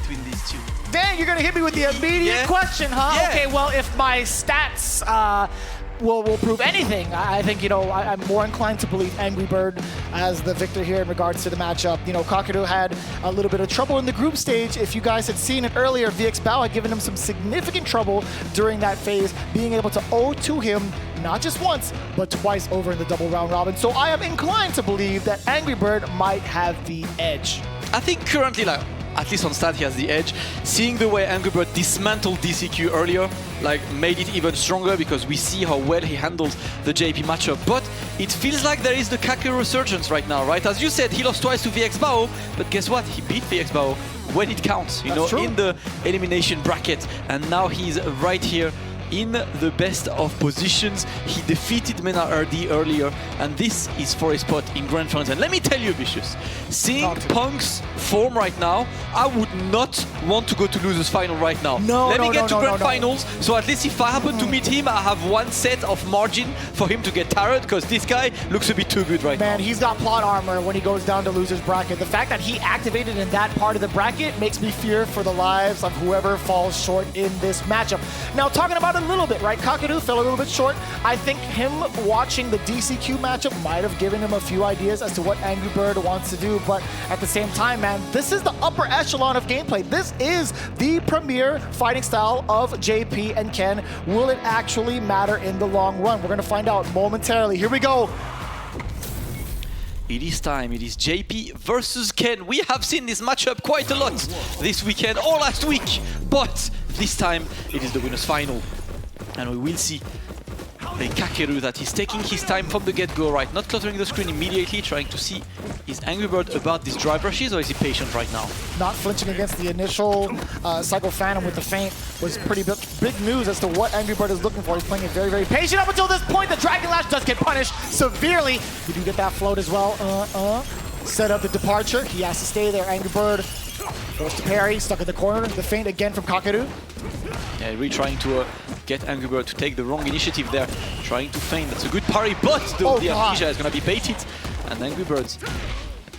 between these two. Dan, you're gonna hit me with the immediate question, huh? Yeah. Okay, well, if my stats will prove anything, I think, you know, I'm more inclined to believe Angry Bird as the victor here in regards to the matchup. You know, Kakeru had a little bit of trouble in the group stage. If you guys had seen it earlier, VXBao had given him some significant trouble during that phase, being able to 0-2 him not just once, but twice over in the double round robin. So I am inclined to believe that Angry Bird might have the edge. I think currently, like, at least on stat, he has the edge. Seeing the way Angry Bird dismantled DCQ earlier, like, made it even stronger because we see how well he handles the JP matchup. But it feels like there is the Kakeru resurgence right now, right? As you said, he lost twice to VXBao, but guess what? He beat VXBao when it counts, you know, in the elimination bracket. And now he's right here in the best of positions. He defeated Mena RD earlier, and this is for a spot in Grand Finals. And let me tell you, Vicious, seeing Punk's form right now, I would not want to go to losers final right now. Let me get to Grand Finals, so at least if I happen to meet him, I have one set of margin for him to get tired, because this guy looks a bit too good right now. Man, he's got plot armor when he goes down to losers bracket. The fact that he activated in that part of the bracket makes me fear for the lives of whoever falls short in this matchup. Now, talking about a little bit, right? Kakeru fell a little bit short. I think him watching the DCQ matchup might have given him a few ideas as to what Angry Bird wants to do, but at the same time, man, this is the upper echelon of gameplay. This is the premier fighting style of JP and Ken. Will it actually matter in the long run? We're gonna find out momentarily. Here we go. It is time. It is JP versus Ken. We have seen this matchup quite a lot this weekend or last week, but this time it is the winners final. And we will see a Kakeru that is taking his time from the get-go, right? Not cluttering the screen immediately, trying to see, is Angry Bird about these drive rushes, or is he patient right now? Not flinching against the initial Psycho Phantom with the feint was pretty big news as to what Angry Bird is looking for. He's playing it very, very patient up until this point. The Dragon Lash does get punished severely. You do get that float as well. Set up the departure. He has to stay there. Angry Bird goes to parry, stuck in the corner. The feint again from Kakeru. Yeah, really trying to get Angry Bird to take the wrong initiative there. Trying to feint. That's a good parry, but the amnesia is going to be baited. And Angry Bird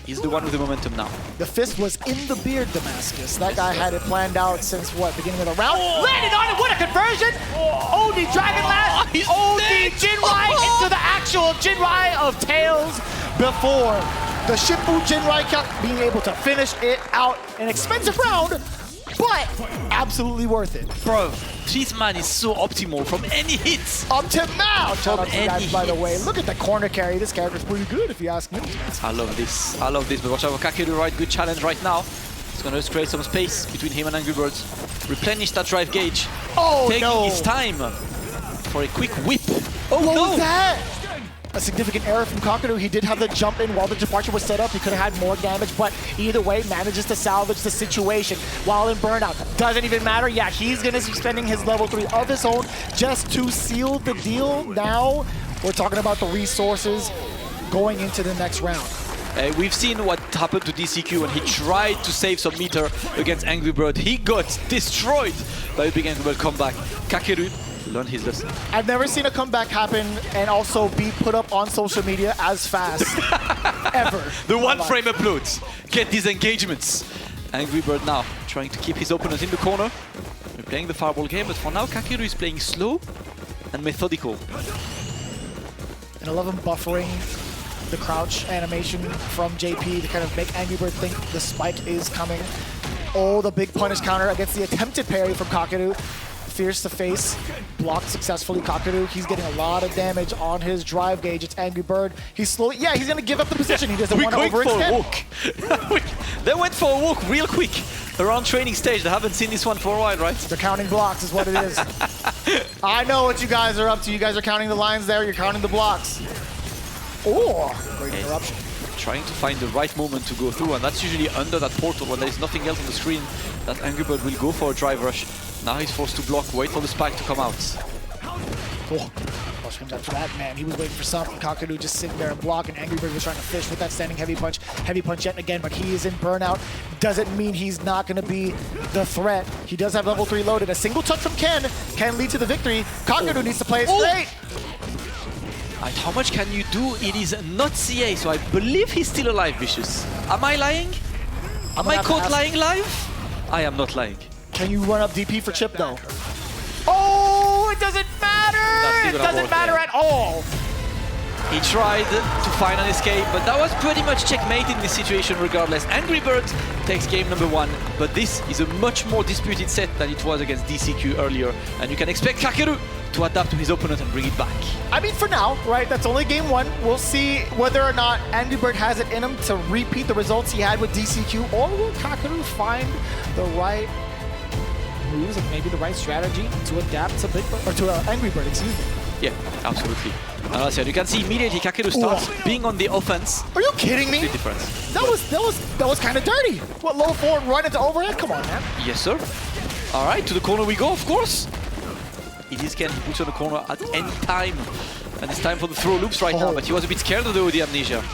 is the one with the momentum now. The fist was in the beard, Damascus. That guy had it planned out since, what, beginning of the round? Landed on it! What a conversion! OD Dragon Lash! OD Jinrai into the actual Jinrai of Tails before the Shifu Jinrai kept being able to finish it out. An expensive round, but absolutely worth it. Bro, this man is so optimal from any hits. Optimal! Shout out to you guys, by the way. Look at the corner carry. This character's pretty good, if you ask me. I love this. I love this. But watch out for Kakeru, right? Good challenge right now. It's going to create some space between him and Angry Birds. Replenish that drive gauge. Oh, taking his time for a quick whip. Oh, what no! was that? A significant error from Kakeru. He did have the jump in while the departure was set up. He could have had more damage, but either way, manages to salvage the situation while in burnout. Doesn't even matter. Yeah, he's going to be spending his level 3 of his own just to seal the deal. Now, we're talking about the resources going into the next round. We've seen what happened to DCQ when he tried to save some meter against Angry Bird. He got destroyed by a big Angry Bird comeback. Kakeru learned his lesson. I've never seen a comeback happen and also be put up on social media as fast, ever. The one-frame uploads. Get these engagements. Angry Bird now trying to keep his opponent in the corner. We're playing the fireball game, but for now Kakeru is playing slow and methodical. And I love him buffering the crouch animation from JP to kind of make Angry Bird think the spike is coming. Oh, the big punish counter against the attempted parry from Kakeru. Fierce to face, blocked successfully. Kakeru, he's getting a lot of damage on his drive gauge. It's Angry Bird. He's slowly, yeah, he's gonna give up the position. He doesn't want to overextend. They went for a walk real quick around training stage. They haven't seen this one for a while, right? They're counting blocks is what it is. I know what you guys are up to. You guys are counting the lines there. You're counting the blocks. Oh, great interruption. Trying to find the right moment to go through, and that's usually under that portal when there is nothing else on the screen that Angry Bird will go for a drive rush. Now he's forced to block, wait for the spike to come out. Oh, gosh, comes after that, man. He was waiting for something. Kakeru just sitting there and blocking. Angry Bird was trying to fish with that standing heavy punch. Heavy punch yet again, but he is in burnout. Doesn't mean he's not going to be the threat. He does have level 3 loaded. A single touch from Ken can lead to the victory. Kakeru needs to play it straight. And how much can you do? It is not CA, so I believe he's still alive, Vicious. Am I lying? Am I caught lying live? I am not lying. Can you run up DP for Chip though? Oh, it doesn't matter! It doesn't matter at all! He tried to find an escape, but that was pretty much checkmate in this situation regardless. Angry Bird takes game number 1, but this is a much more disputed set than it was against DCQ earlier, and you can expect Kakeru to adapt to his opponent and bring it back. I mean, for now, right, that's only game 1. We'll see whether or not Angry Bird has it in him to repeat the results he had with DCQ, or will Kakeru find the right moves and maybe the right strategy to adapt to Big Bird, or to Angry Bird, excuse me. Yeah, absolutely. And as I said, you can see immediately Kakeru starts being on the offense. Are you kidding me? The difference. That was kind of dirty. What, low forward run into overhead? Come on, man. Yes, sir. All right, to the corner we go, of course. It is Ken, he puts on the corner at any time. And it's time for the throw loops right now, but he was a bit scared of the amnesia.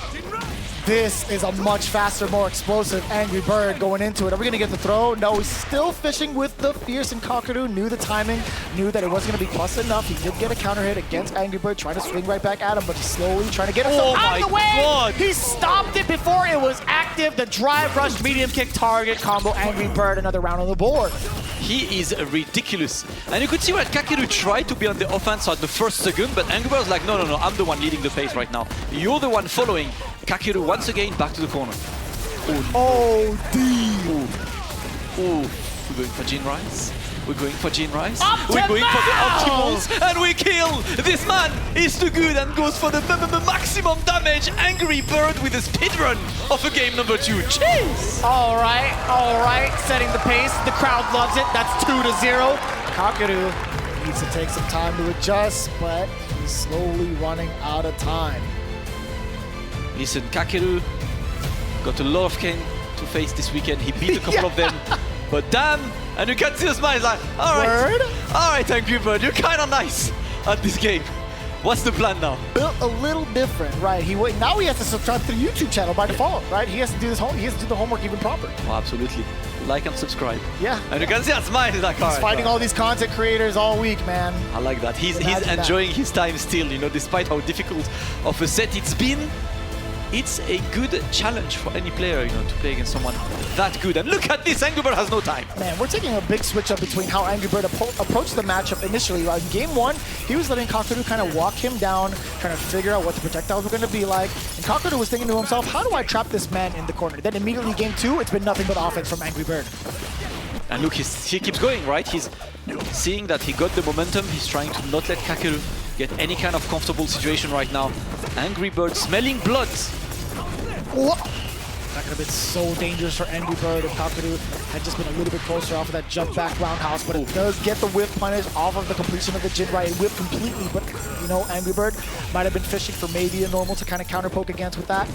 This is a much faster, more explosive Angry Bird going into it. Are we going to get the throw? No, he's still fishing with the Fierce, and Kakeru knew the timing, knew that it wasn't going to be plus enough. He did get a counter hit against Angry Bird, trying to swing right back at him, but he's slowly trying to get himself out of the way. God. He stopped it before it was active. The drive rush, medium kick, target, combo, Angry Bird, another round on the board. He is ridiculous. And you could see that Kakeru tried to be on the offense at the first second, but Angry Bird was like, no, I'm the one leading the pace right now. You're the one following. Kakeru once again back to the corner. Oh, We're going for Jin Rise. We're going for Jin Rise. We're going for the optimals, and we kill! This man is too good and goes for the maximum damage. Angry Bird with a speedrun of a game number 2. Jeez! All right, setting the pace. The crowd loves it. That's 2-0. Kakeru needs to take some time to adjust, but he's slowly running out of time. Listen, Kakeru got a lot of Ken to face this weekend. He beat a couple of them, but damn, and you can see the smile. He's like, all right, Angry Bird, you're kind of nice at this game. What's the plan now? Built a little different, right? Now he has to subscribe to the YouTube channel by default, right? He has to do this. He has to do the homework even proper. Oh, absolutely. Like and subscribe. Yeah. And you can see that smile. He's like, he's fighting all these content creators all week, man. I like that. He's enjoying his time still, you know, despite how difficult of a set it's been. It's a good challenge for any player, you know, to play against someone that good. And look at this, Angry Bird has no time. Man, we're taking a big switch up between how Angry Bird approached the matchup initially. In game 1, he was letting Kakeru kind of walk him down, trying to figure out what the projectiles were going to be like. And Kakeru was thinking to himself, how do I trap this man in the corner? Then immediately game 2, it's been nothing but offense from Angry Bird. And look, he keeps going, right? He's seeing that he got the momentum. He's trying to not let Kakeru get any kind of comfortable situation right now. Angry Bird smelling blood. Whoa. That could have been so dangerous for Angry Bird if Kakeru had just been a little bit closer off of that jump back roundhouse, but it does get the whip punish off of the completion of the Jin Right whip completely, but you know, Angry Bird might have been fishing for maybe a normal to kind of counter poke against with that.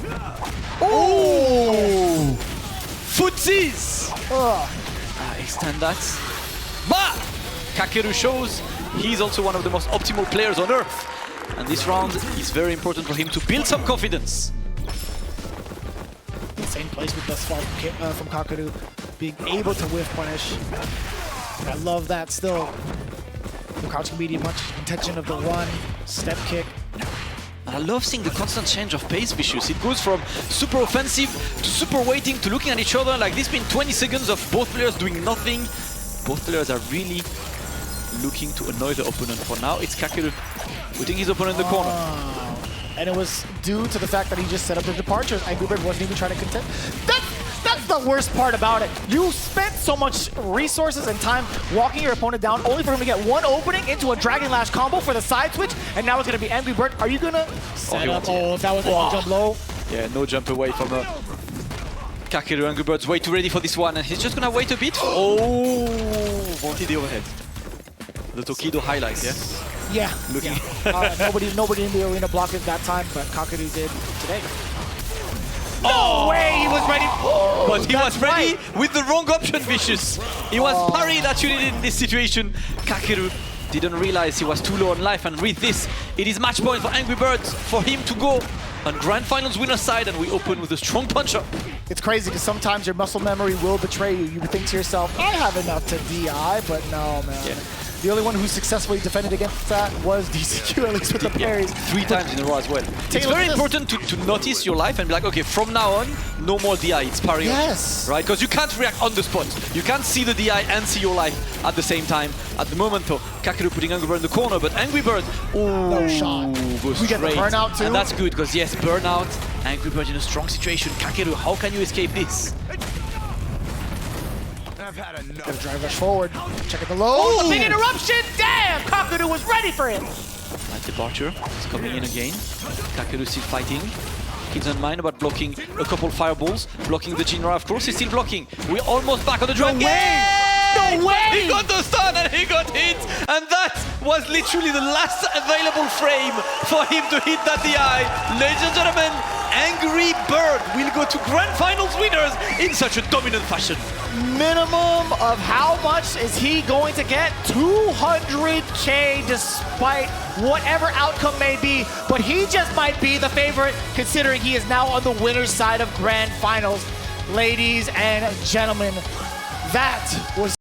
Oh! Footsies! Extend that. But Kakeru shows he's also one of the most optimal players on earth. And this round is very important for him to build some confidence. Same placement thus far from Kakeru, being able to whiff punish. I love that still. The crouching medium punch, intention of the run, step kick. I love seeing the constant change of pace, Vicious. It goes from super offensive to super waiting to looking at each other. Like this been 20 seconds of both players doing nothing. Both players are really looking to annoy the opponent. For now, it's Kakeru putting his opponent in the corner. And it was due to the fact that he just set up the departures. Angry Bird wasn't even trying to contest. That's the worst part about it. You spent so much resources and time walking your opponent down only for him to get one opening into a Dragon Lash combo for the side switch, and now it's going to be Angry Bird. Are you going to set up? Oh, if that was a jump low. Yeah, no jump away from Kakeru. Angry Bird's way too ready for this one, and he's just going to wait a bit. Oh, wanted the overhead. The Tokido highlight, yeah? Yeah. Looking. Yeah. Nobody in the arena blocked it that time, but Kakeru did today. No way he was ready. But he was ready with the wrong option, Vicious. He was parry that you needed in this situation. Kakeru didn't realize he was too low on life, and with this, it is match point for Angry Birds for him to go on Grand Finals winner side, and we open with a strong punch-up. It's crazy because sometimes your muscle memory will betray you. You would think to yourself, I have enough to DI, but no, man. Yeah. The only one who successfully defended against that was DCQ, at least with the parries. 3 times in a row as well. It's a look very at this. important to notice your life and be like, okay, from now on, no more DI, it's parry. Yes. Right? Because you can't react on the spot. You can't see the DI and see your life at the same time. At the moment, though, Kakeru putting Angry Bird in the corner, but Angry Bird, No shot. goes We get the straight. burnout too. And that's good, because yes, burnout, Angry Bird in a strong situation. Kakeru, how can you escape this? Gonna drive rush forward. Check out the low. Oh, the big interruption! Damn! Kakeru was ready for him. Light departure is coming in again. Kakeru still fighting. He doesn't mind about blocking a couple fireballs. Blocking the Jinra, of course, he's still blocking. We're almost back on the dragon. No way! He got the stun and he got hit! And that was literally the last available frame for him to hit that DI. Ladies and gentlemen, Angry Bird will go to Grand Finals winners in such a dominant fashion. Minimum of how much is he going to get? 200K despite whatever outcome may be, but he just might be the favorite considering he is now on the winner's side of Grand Finals. Ladies and gentlemen, that was